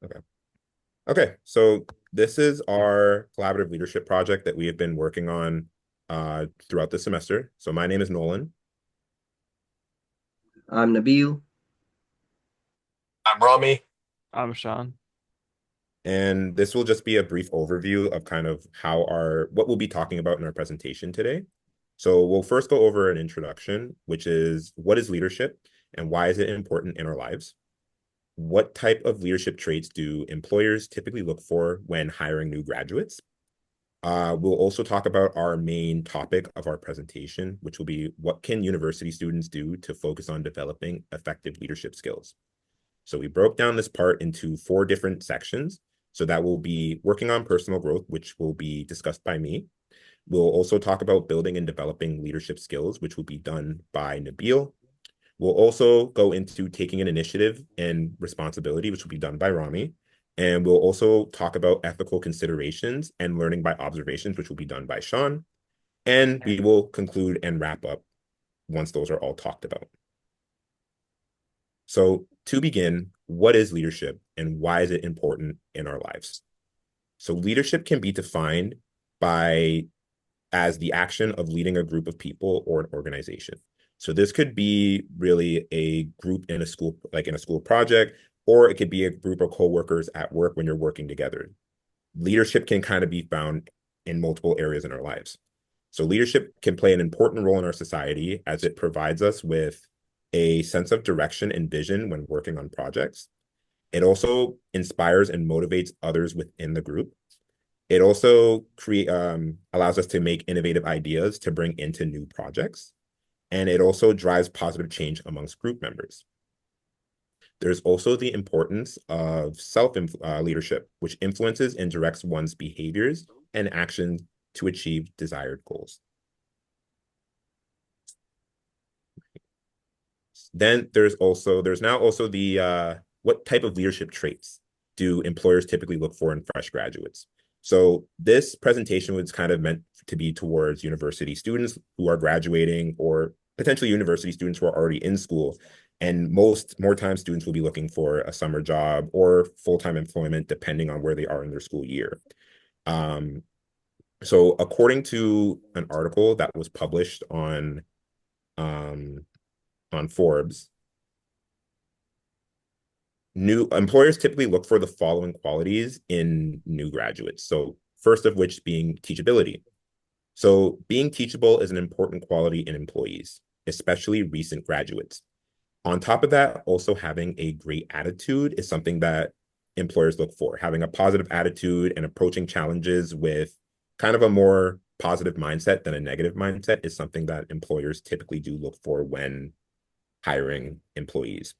Okay. Okay. So this is our collaborative leadership project that we have been working on throughout the semester. So my name is Nolan, I'm Nabil. I'm Rami. I'm Sean. and this will just be a brief overview of kind of what we'll be talking about in our presentation today. So we'll first go over an introduction, which is what is leadership and why is it important in our lives? What type of leadership traits do employers typically look for when hiring new graduates? We'll also talk about our main topic of our presentation, which will be what can university students do to focus on developing effective leadership skills. So we broke down this part into 4 different sections. So that will be working on personal growth, which will be discussed by me. We'll also talk about building and developing leadership skills, which will be done by Nabil. We'll also go into taking an initiative and responsibility, which will be done by Rami. And we'll also talk about ethical considerations and learning by observations, which will be done by Sean. And we will conclude and wrap up once those are all talked about. So, to begin, what is leadership and why is it important in our lives? So, leadership can be defined by as the action of leading a group of people or an organization. So this could be really a group in a school, like in a school project, or it could be a group of coworkers at work when you're working together. Leadership can kind of be found in multiple areas in our lives. So leadership can play an important role in our society as it provides us with a sense of direction and vision when working on projects. It also inspires and motivates others within the group. It also allows us to make innovative ideas to bring into new projects, and it also drives positive change amongst group members. There's also the importance of self leadership, which influences and directs one's behaviors and actions to achieve desired goals. Then there's now also the what type of leadership traits do employers typically look for in fresh graduates? So this presentation was kind of meant to be towards university students who are graduating or potentially university students who are already in school. And more time students will be looking for a summer job or full-time employment depending on where they are in their school year. Um, so according to an article that was published um, on Forbes, new employers typically look for the following qualities in new graduates. So first of which being teachability. So being teachable is an important quality in employees, especially recent graduates. On top of that, also having a great attitude is something that employers look for. Having a positive attitude and approaching challenges with kind of a more positive mindset than a negative mindset is something that employers typically do look for when hiring employees.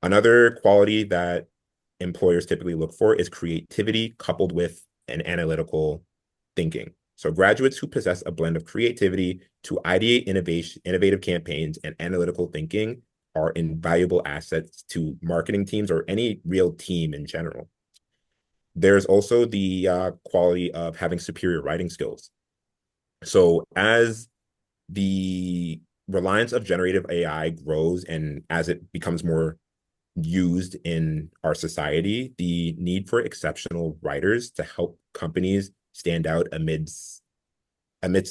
Another quality that employers typically look for is creativity coupled with an analytical thinking. So graduates who possess a blend of creativity to ideate innovative campaigns and analytical thinking are invaluable assets to marketing teams or any real team in general. There's also the quality of having superior writing skills. So as the reliance of generative AI grows and as it becomes more used in our society, the need for exceptional writers to help companies stand out amidst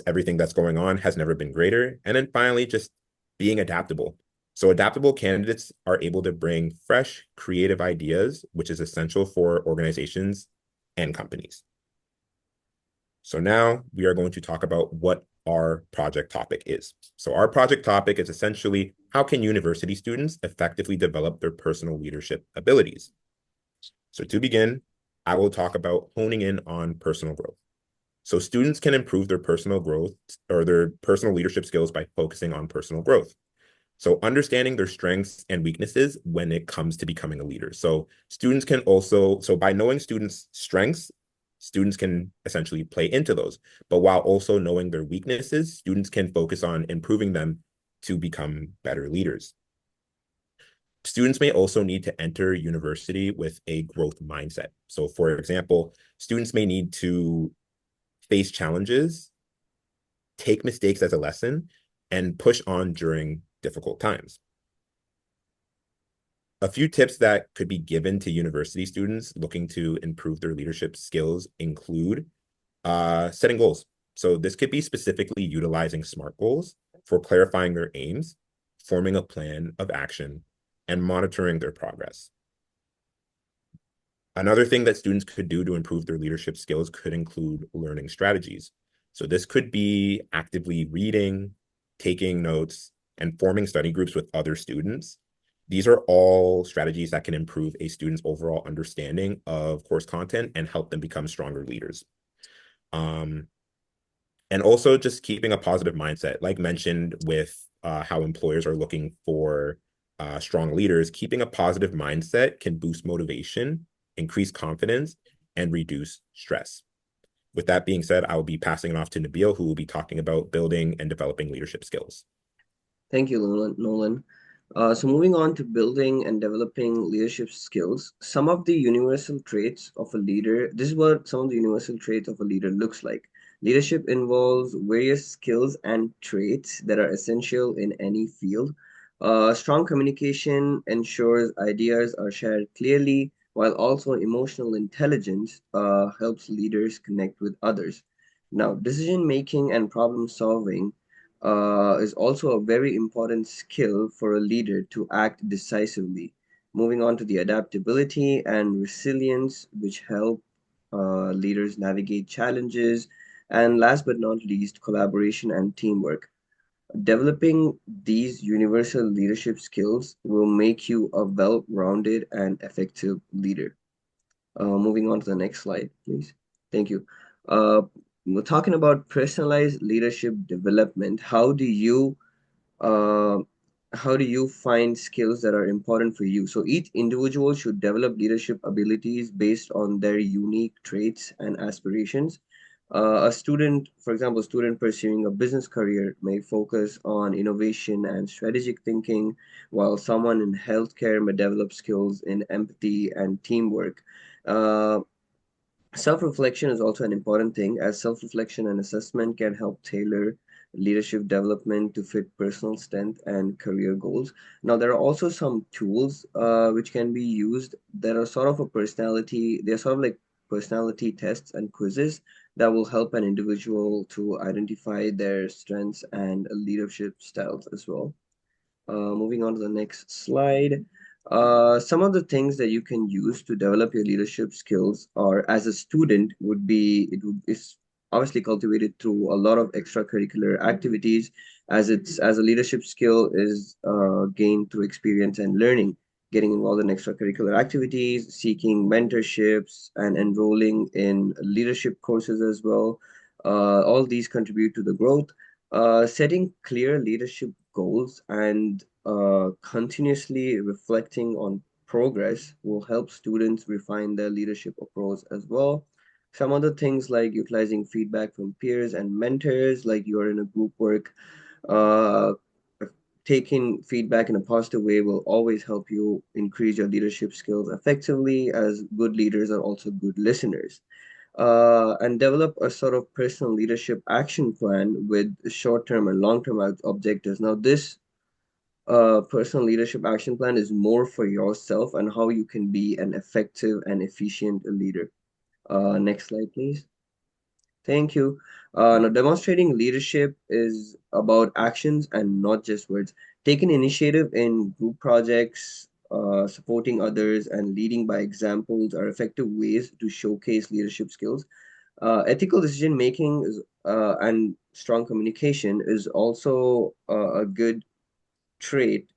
everything that's going on has never been greater. And then finally, just being adaptable. So adaptable candidates are able to bring fresh, creative ideas, which is essential for organizations and companies. So now we are going to talk about what our project topic is. So our project topic is essentially how can university students effectively develop their personal leadership abilities? So to begin, I will talk about honing in on personal growth. So students can improve their personal growth or their personal leadership skills by focusing on personal growth. So understanding their strengths and weaknesses when it comes to becoming a leader. So by knowing students' strengths, students can essentially play into those. But while also knowing their weaknesses, students can focus on improving them to become better leaders. Students may also need to enter university with a growth mindset. So for example, students may need to face challenges, take mistakes as a lesson, and push on during difficult times. A few tips that could be given to university students looking to improve their leadership skills include setting goals. So this could be specifically utilizing SMART goals for clarifying their aims, forming a plan of action, and monitoring their progress. Another thing that students could do to improve their leadership skills could include learning strategies. So this could be actively reading, taking notes, and forming study groups with other students. These are all strategies that can improve a student's overall understanding of course content and help them become stronger leaders. Um, and also just keeping a positive mindset, like mentioned with how employers are looking for strong leaders, keeping a positive mindset can boost motivation, increase confidence, and reduce stress. With that being said, I will be passing it off to Nabil, who will be talking about building and developing leadership skills. Thank you, Nolan. So moving on to building and developing leadership skills, some of the universal traits of a leader, this is what some of the universal traits of a leader looks like. Leadership involves various skills and traits that are essential in any field. Strong communication ensures ideas are shared clearly, while also emotional intelligence helps leaders connect with others. Now, decision making and problem solving is also a very important skill for a leader to act decisively. Moving on to the adaptability and resilience, which help leaders navigate challenges. And last but not least, collaboration and teamwork. Developing these universal leadership skills will make you a well rounded and effective leader. Moving on to the next slide, please. Thank you. Uh, we're talking about personalized leadership development. Uh, how do you find skills that are important for you? So each individual should develop leadership abilities based on their unique traits and aspirations. A student, for example, a student pursuing a business career may focus on innovation and strategic thinking, while someone in healthcare may develop skills in empathy and teamwork. Uh, Self-reflection is also an important thing, as self-reflection and assessment can help tailor leadership development to fit personal strength and career goals. Now, there are also some tools which can be used that are sort of a personality, they're sort of like personality tests and quizzes that will help an individual to identify their strengths and leadership styles as well. Moving on to the next slide. Some of the things that you can use to develop your leadership skills are as a student would be it's obviously cultivated through a lot of extracurricular activities as it's as a leadership skill is gained through experience and learning, getting involved in extracurricular activities, seeking mentorships, and enrolling in leadership courses as well. All these contribute to the growth. Setting clear leadership goals and continuously reflecting on progress will help students refine their leadership approach as well. Some other things like utilizing feedback from peers and mentors, like you're in a group work, uh, taking feedback in a positive way will always help you increase your leadership skills effectively, as good leaders are also good listeners. And develop a sort of personal leadership action plan with short-term and long-term objectives. Now, this personal leadership action plan is more for yourself and how you can be an effective and efficient leader. Next slide, please. Thank you. Now, demonstrating leadership is about actions and not just words. Taking initiative in group projects, supporting others, and leading by examples are effective ways to showcase leadership skills. Ethical decision making and strong communication is also a good trait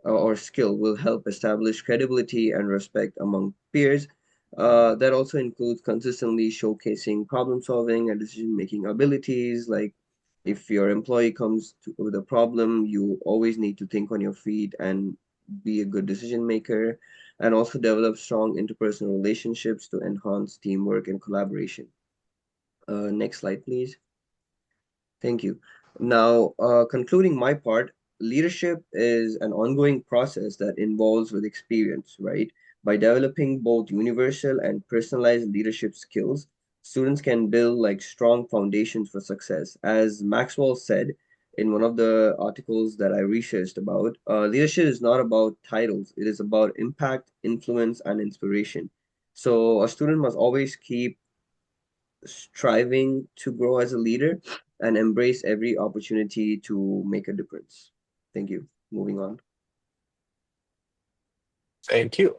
or skill will help establish credibility and respect among peers. That also includes consistently showcasing problem solving and decision making abilities. Like if your employee comes with a problem, you always need to think on your feet and be a good decision maker, and also develop strong interpersonal relationships to enhance teamwork and collaboration. Next slide, please. Thank you. Now, concluding my part, leadership is an ongoing process that involves with experience, right? By developing both universal and personalized leadership skills, students can build like strong foundations for success. As Maxwell said, in one of the articles that I researched about, leadership is not about titles. It is about impact, influence, and inspiration. So a student must always keep striving to grow as a leader and embrace every opportunity to make a difference. Thank you. Moving on. Thank you.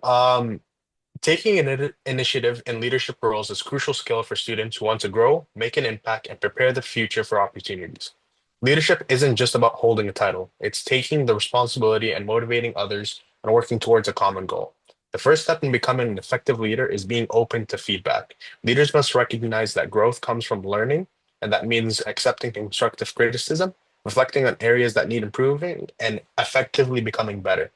Taking an initiative in leadership roles is a crucial skill for students who want to grow, make an impact, and prepare the future for opportunities. Leadership isn't just about holding a title, it's taking the responsibility and motivating others and working towards a common goal. The first step in becoming an effective leader is being open to feedback. Leaders must recognize that growth comes from learning, and that means accepting constructive criticism, reflecting on areas that need improving, and effectively becoming better.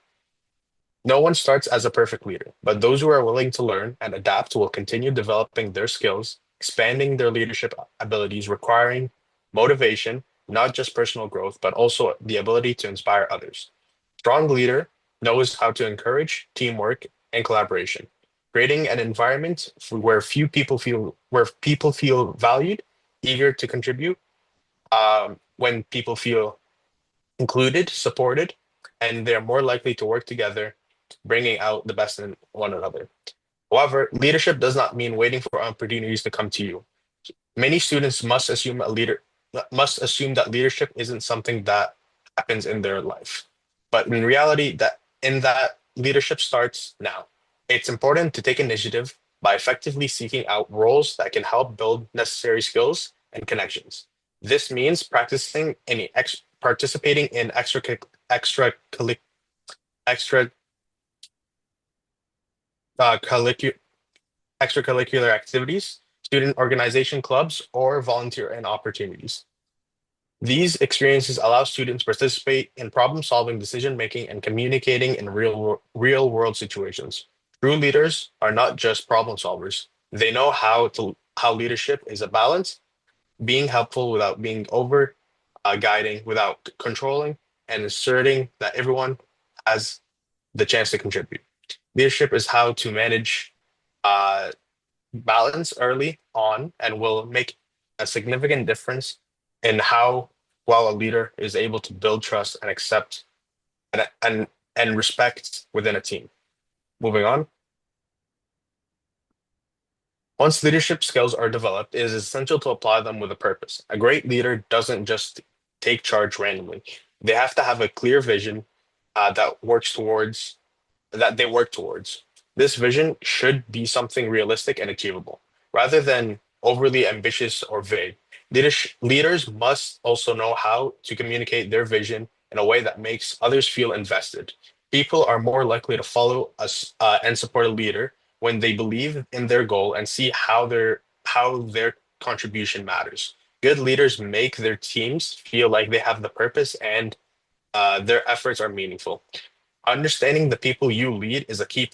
No one starts as a perfect leader, but those who are willing to learn and adapt will continue developing their skills, expanding their leadership abilities, requiring motivation, not just personal growth, but also the ability to inspire others. Strong leader knows how to encourage teamwork and collaboration, creating an environment where people feel valued, eager to contribute, when people feel included, supported, and they're more likely to work together, bringing out the best in one another. However, leadership does not mean waiting for opportunities to come to you. Many students must assume that leadership isn't something that happens in their life. But in reality, that leadership starts now. It's important to take initiative by effectively seeking out roles that can help build necessary skills and connections. This means participating in extra extra curricu- extracurricular activities, student organization clubs, or volunteer and opportunities. These experiences allow students to participate in problem solving, decision making, and communicating in real world situations. True leaders are not just problem solvers. They know how leadership is a balance, being helpful without being over, guiding without controlling, and asserting that everyone has the chance to contribute. Leadership is how to manage uh, balance early on and will make a significant difference in how well a leader is able to build trust and accept and respect within a team. Moving on. Once leadership skills are developed, it is essential to apply them with a purpose. A great leader doesn't just take charge randomly. They have to have a clear vision that they work towards. This vision should be something realistic and achievable, rather than overly ambitious or vague. Leaders must also know how to communicate their vision in a way that makes others feel invested. People are more likely to follow us and support a leader when they believe in their goal and see how their contribution matters. Good leaders make their teams feel like they have the purpose and their efforts are meaningful. Understanding the people you lead is a key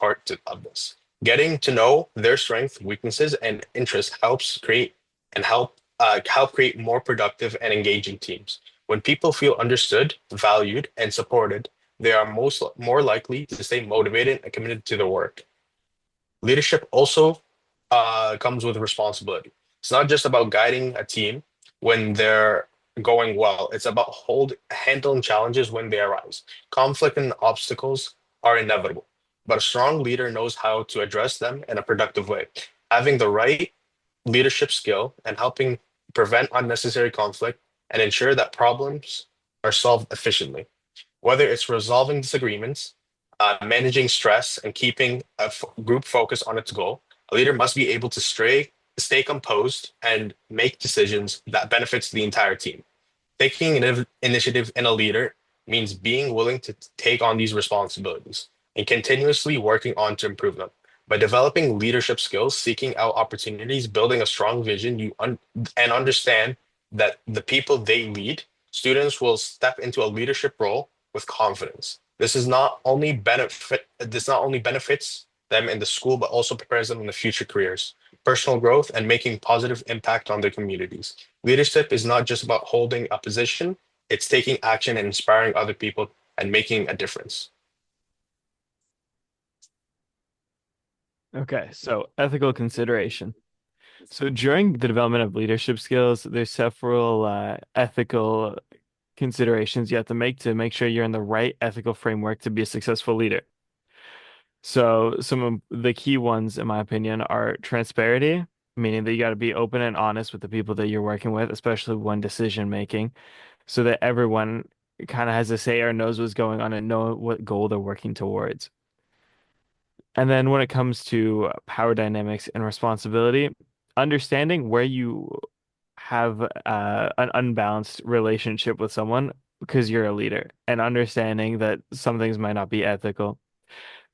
of this. Getting to know their strengths, weaknesses, and interests help create more productive and engaging teams. When people feel understood, valued, and supported, they are more likely to stay motivated and committed to their work. Leadership also comes with responsibility. It's not just about guiding a team when they're going well. It's about handling challenges when they arise. Conflict and obstacles are inevitable, but a strong leader knows how to address them in a productive way. Having the right leadership skill and helping prevent unnecessary conflict and ensure that problems are solved efficiently. Whether it's resolving disagreements, managing stress, and keeping group focused on its goal, a leader must be able to stay composed and make decisions that benefits the entire team. Taking initiative in a leader means being willing to take on these responsibilities and continuously working on to improve them. By developing leadership skills, seeking out opportunities, building a strong vision, and understand that the people they lead, students will step into a leadership role with confidence. This not only benefits them in the school, but also prepares them in the future careers, personal growth, and making positive impact on their communities. Leadership is not just about holding a position, it's taking action and inspiring other people and making a difference. Okay, so ethical consideration. So during the development of leadership skills, there's several ethical considerations you have to make sure you're in the right ethical framework to be a successful leader. So some of the key ones, in my opinion, are transparency, meaning that you got to be open and honest with the people that you're working with, especially when decision making, so that everyone kind of has a say or knows what's going on and know what goal they're working towards. And then when it comes to power dynamics and responsibility, understanding where you have an unbalanced relationship with someone because you're a leader, and understanding that some things might not be ethical,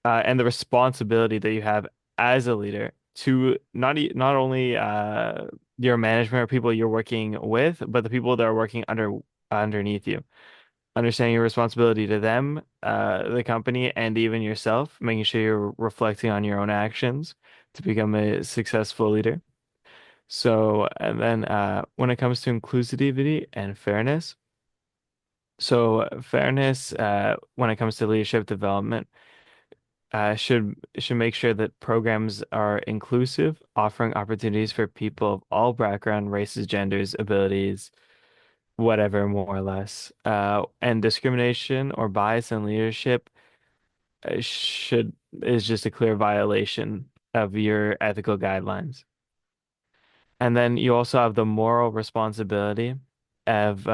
and the responsibility that you have as a leader to not only your management or people you're working with, but the people that are working underneath you. Understanding your responsibility to them, the company, and even yourself, making sure you're reflecting on your own actions to become a successful leader. So, and then when it comes to inclusivity and fairness, so fairness when it comes to leadership development should make sure that programs are inclusive, offering opportunities for people of all background, races, genders, abilities, whatever, more or less. And discrimination or bias in leadership should is just a clear violation of your ethical guidelines. And then you also have the moral responsibility of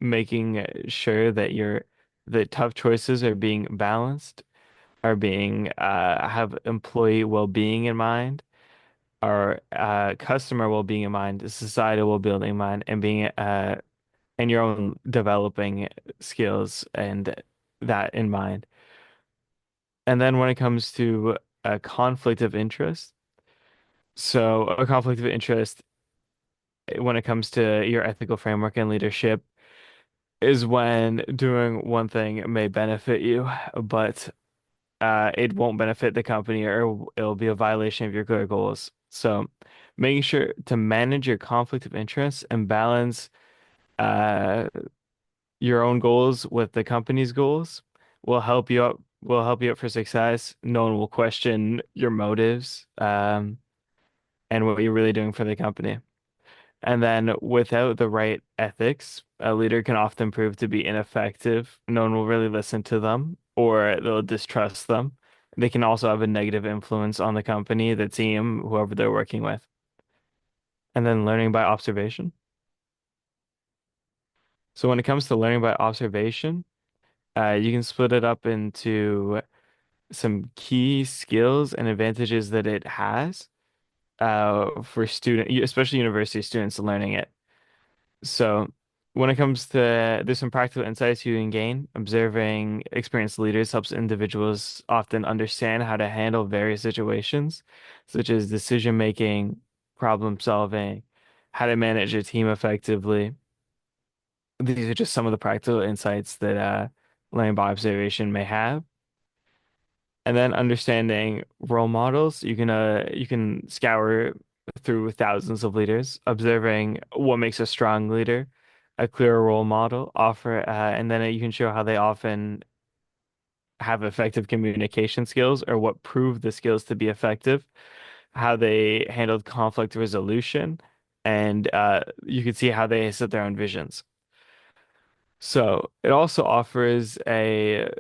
making sure that the tough choices are being balanced, are being have employee well-being in mind, are customer well-being in mind, societal well-being in mind, and being and your own developing skills and that in mind. And then when it comes to a conflict of interest, so a conflict of interest when it comes to your ethical framework and leadership is when doing one thing may benefit you, but it won't benefit the company or it'll be a violation of your clear goals. So making sure to manage your conflict of interest and balance uh, your own goals with the company's goals will help you out for success. No one will question your motives and what you're really doing for the company. And then without the right ethics, a leader can often prove to be ineffective. No one will really listen to them or they'll distrust them. They can also have a negative influence on the company, the team, whoever they're working with. And then learning by observation. So when it comes to learning by observation, you can split it up into some key skills and advantages that it has for especially university students learning it. So when it comes to, there's some practical insights you can gain. Observing experienced leaders helps individuals often understand how to handle various situations, such as decision making, problem solving, how to manage a team effectively. These are just some of the practical insights that learning by observation may have. And then understanding role models, you can scour through thousands of leaders, observing what makes a strong leader, a clear role model, and then you can show how they often have effective communication skills or what proved the skills to be effective, how they handled conflict resolution, and you can see how they set their own visions. So it also offers a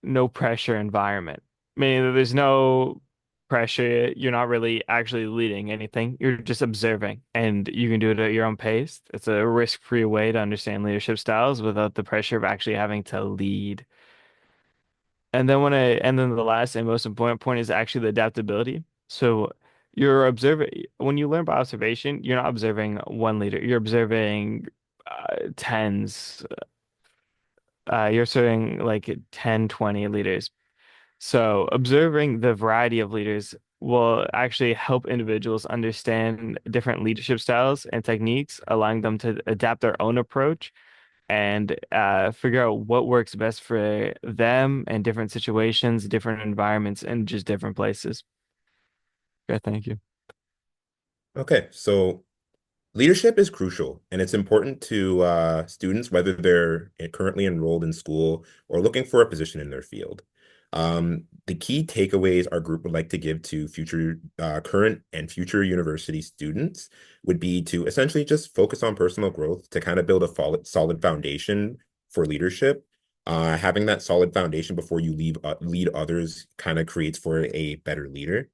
no pressure environment, meaning that there's no pressure. You're not really actually leading anything. You're just observing, and you can do it at your own pace. It's a risk-free way to understand leadership styles without the pressure of actually having to lead. And then the last and most important point is actually the adaptability. So you're observing when you learn by observation, you're not observing one leader. You're observing tens you're serving like 10, 20 leaders. So observing the variety of leaders will actually help individuals understand different leadership styles and techniques, allowing them to adapt their own approach and figure out what works best for them in different situations, different environments, and just different places. Okay, thank you. Okay, so leadership is crucial, and it's important to students, whether they're currently enrolled in school or looking for a position in their field. The key takeaways our group would like to give to current and future university students would be to essentially just focus on personal growth to kind of build a solid foundation for leadership. Having that solid foundation before you lead others kind of creates for a better leader.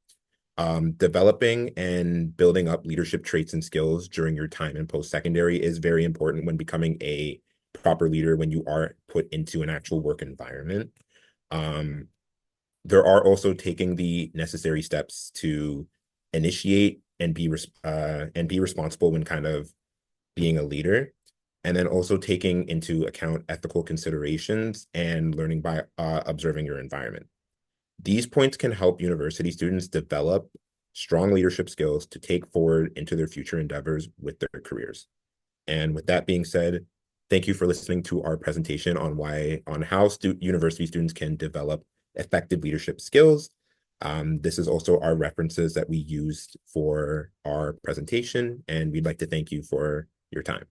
Developing and building up leadership traits and skills during your time in post-secondary is very important when becoming a proper leader when you are put into an actual work environment. There are also taking the necessary steps to initiate and be responsible when kind of being a leader, and then also taking into account ethical considerations and learning by observing your environment. These points can help university students develop strong leadership skills to take forward into their future endeavors with their careers. And with that being said, thank you for listening to our presentation on how university students can develop effective leadership skills. This is also our references that we used for our presentation, and we'd like to thank you for your time.